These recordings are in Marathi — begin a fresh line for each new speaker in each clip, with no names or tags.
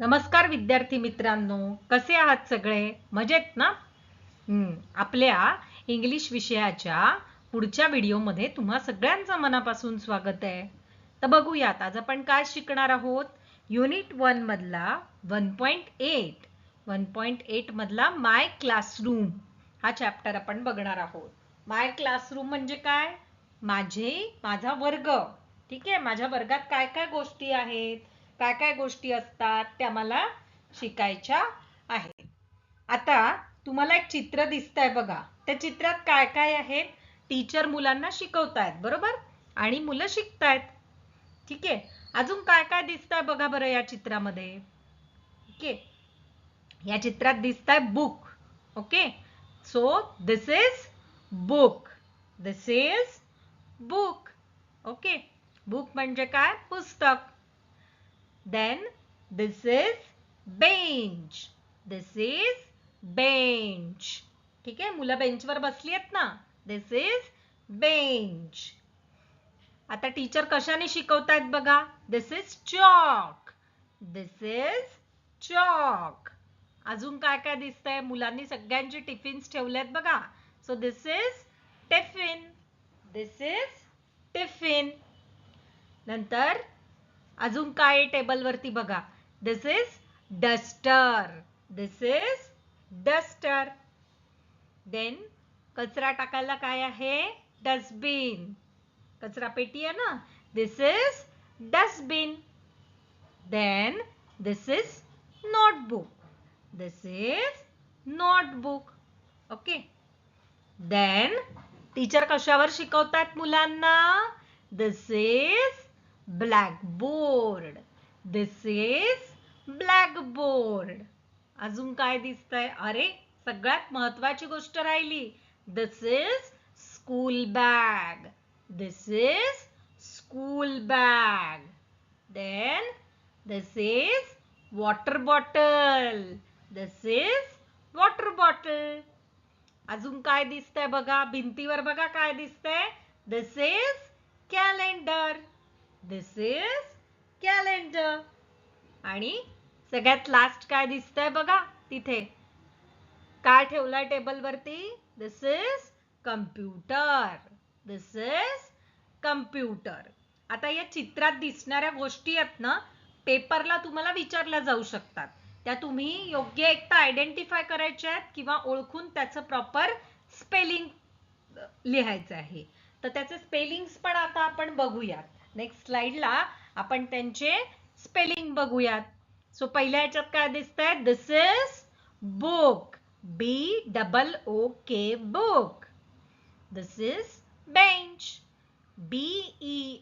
नमस्कार विद्यार्थी मित्रांनो, कसे आहात सगळे? मजेत ना? आपल्या इंग्लिश विषयाच्या पुढच्या व्हिडिओमध्ये तुम्हा सगळ्यांचं मनापासून स्वागत आहे. तर बघूयात आज आपण काय शिकणार आहोत. युनिट 1 मधला 1.8 1.8 मधला माय क्लासरूम हा चॅप्टर आपण बघणार आहोत. माय क्लासरूम म्हणजे काय? माझा वर्ग. ठीक आहे, माझ्या वर्गात काय काय गोष्टी आहेत, काय काय गोष्टी असतात त्या मला शिकायच्या आहेत. आता तुम्हाला एक चित्र दिसतंय बघा. त्या चित्रात काय काय आहे? टीचर मुलांना शिकवतायत, बरोबर? आणि मुलं शिकतायत. ठीक आहे, अजून काय काय दिसतंय बघा बरं या चित्रामध्ये. ओके, या चित्रात दिसतंय book. Okay, so this is book. This is book. Okay, book म्हणजे काय? पुस्तक. Then this is bench. This is bench. ठीक आहे, मुलं बेंचवर बसली आहेत ना. This is bench. आता टीचर कशाने शिकवतायत बघा. This is chalk. This is chalk. अजून काय काय दिसतंय? मुलांनी सगळ्यांचे टिफिन्स ठेवलेत बघा. So this is tiffin. This is tiffin. नंतर अजून काय टेबल वरती बघा. This is duster. This is duster. Then कचरा टाकायला काय आहे? डस्टबिन. कचरा पेटी आहे ना. This is dustbin. Then this is notebook. This is notebook. Okay, then teacher कशावर शिकवतात मुलांना? This is blackboard. This is blackboard. अजून काय दिसतंय? अरे, सगळ्यात महत्वाची गोष्ट राहिली. This is school bag. This is school bag. Then this is water bottle. This is water bottle. अजून काय दिसतंय बघा. भिंतीवर बघा काय दिसतंय. This is calendar. This is calendar. आणि सगळ्यात लास्ट काय दिसतंय बघा. तिथे काय ठेवलंय टेबल वरती? This is computer. This is computer. आता या चित्रात दिसणाऱ्या गोष्टी आहेत ना, पेपरला तुम्हाला विचारल्या जाऊ शकतात. त्या तुम्ही योग्य एकतर आयडेंटिफाय करायच्या आहेत किंवा ओळखून त्याचं प्रॉपर स्पेलिंग लिहायचं आहे. तर त्याचे स्पेलिंग्स पण आता आपण बघूयात. नेक्स्ट स्लाइडला आपण त्यांचे स्पेलिंग बघूयात. सो पहिल्या याच्यात काय दिसतंय? This is book. BOOK book. This is bench. BENCH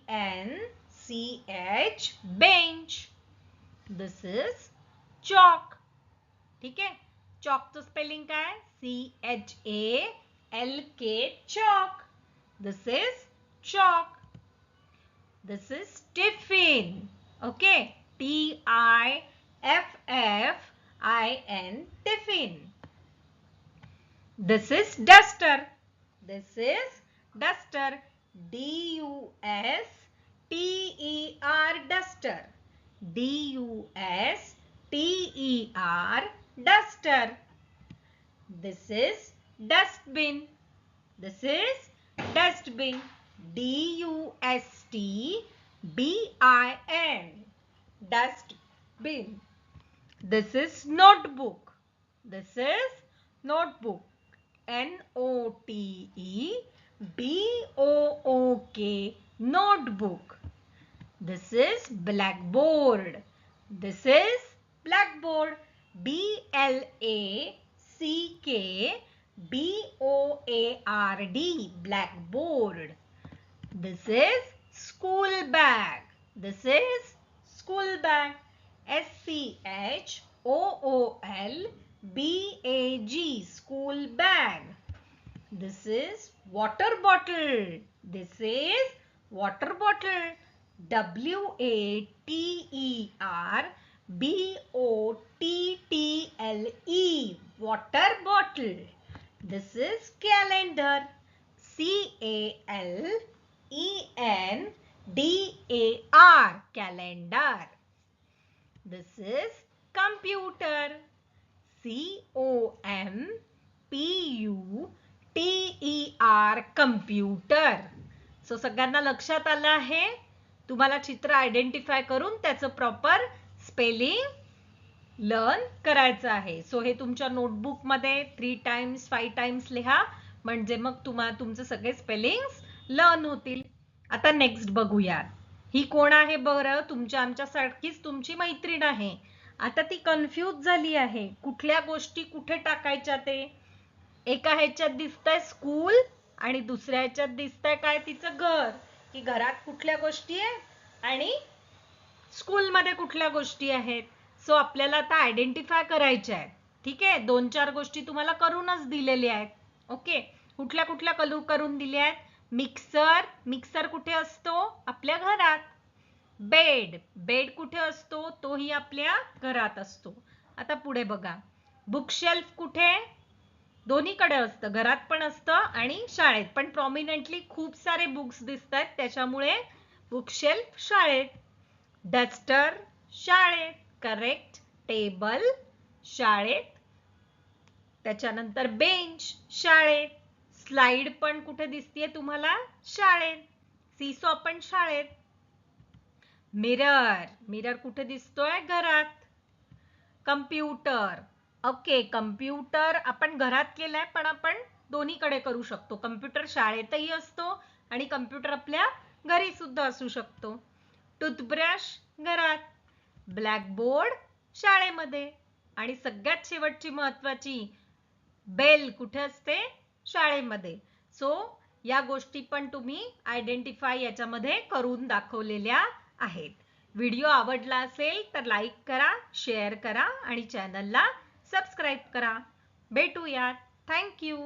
bench. This is chalk. ठीक आहे, चॉकचं स्पेलिंग काय? CHALK chalk. This is chalk. This is tiffin. Okay, TIFFIN tiffin. This is duster. This is duster. DUSTER duster. DUSTER duster. This is dustbin. This is dustbin. DUSTBIN dustbin. This is notebook. This is notebook. NOTEBOOK notebook. This is blackboard. This is blackboard. BLACKBOARD blackboard. This is school bag. This is school bag. SCHOOLBAG school bag. This is water bottle. This is water bottle. WATERBOTTLE water bottle. This is calendar. CALENDAR calendar. This is computer. COMPUTER computer. So सगळ्यांना लक्षात आलं आहे. तुम्हाला चित्र आयडेंटिफाय करून त्याचं प्रॉपर स्पेलिंग लर्न करायचं आहे. सो हे तुमच्या नोटबुक मध्ये 3 टाइम्स 5 टाइम्स लिहा, म्हणजे मग तुम्हाला तुमचे सगळे स्पेलिंग्स लर्न होतील. आता नेक्स्ट बघूया. ही कोण आहे बरं? तुमच्या आमच्यासारखीच तुमची मैत्रीण आहे. आता ती कन्फ्यूज झाली आहे, कुठल्या गोष्टी कुठे टाकायच्या ते. एका ह्याच्यात दिसतंय स्कूल आणि दुसऱ्या ह्याच्यात दिसतंय काय तिचं घर, की घरात कुठल्या गोष्टी आहेत आणि स्कूलमध्ये कुठल्या गोष्टी आहेत. सो आपल्याला आता आयडेंटिफाय करायच्या आहेत. ठीक आहे, 2-4 गोष्टी तुम्हाला करूनच दिलेल्या आहेत. ओके, कुठल्या कुठल्या करून दिल्या आहेत? मिक्सर. मिक्सर कुठे असतो? आपल्या घरात. बेड. बेड कुठे असतो? तोही आपल्या घरात असतो. आता पुढे बघा. बुकशेल्फ कुठे? दोन्हीकडे असतं, घरात पण असतं आणि शाळेत पण. प्रॉमिनंटली खूप सारे बुक्स दिसत आहेत, त्याच्यामुळे बुकशेल्फ शाळेत. डस्टर शाळेत. करेक्ट. टेबल शाळेत. त्याच्यानंतर बेंच शाळेत. स्लाइड पण कुठे दिसतीये तुम्हाला? शाळेत. सीसॉ पण शाळेत. मिरर. मिरर कुठे दिसतोय? घरात. कम्प्युटर. ओके, कम्प्युटर आपण घरात केलाय, पण आपण दोन्हीकडे करू शकतो. कम्प्युटर शाळेतही असतो आणि कम्प्युटर आपल्या घरी सुद्धा असू शकतो. टूथब्रश घरात. ब्लॅकबोर्ड शाळेमध्ये. आणि सगळ्यात शेवटची महत्वाची, बेल कुठे असते? शाळेमध्ये. सो या गोष्टी पण तुम्ही आयडेंटिफाय याच्यामध्ये करून दाखवलेल्या आहेत. व्हिडिओ आवडला असेल तर लाईक करा, शेअर करा आणि चॅनलला सबस्क्राईब करा. भेटूयात. Thank you.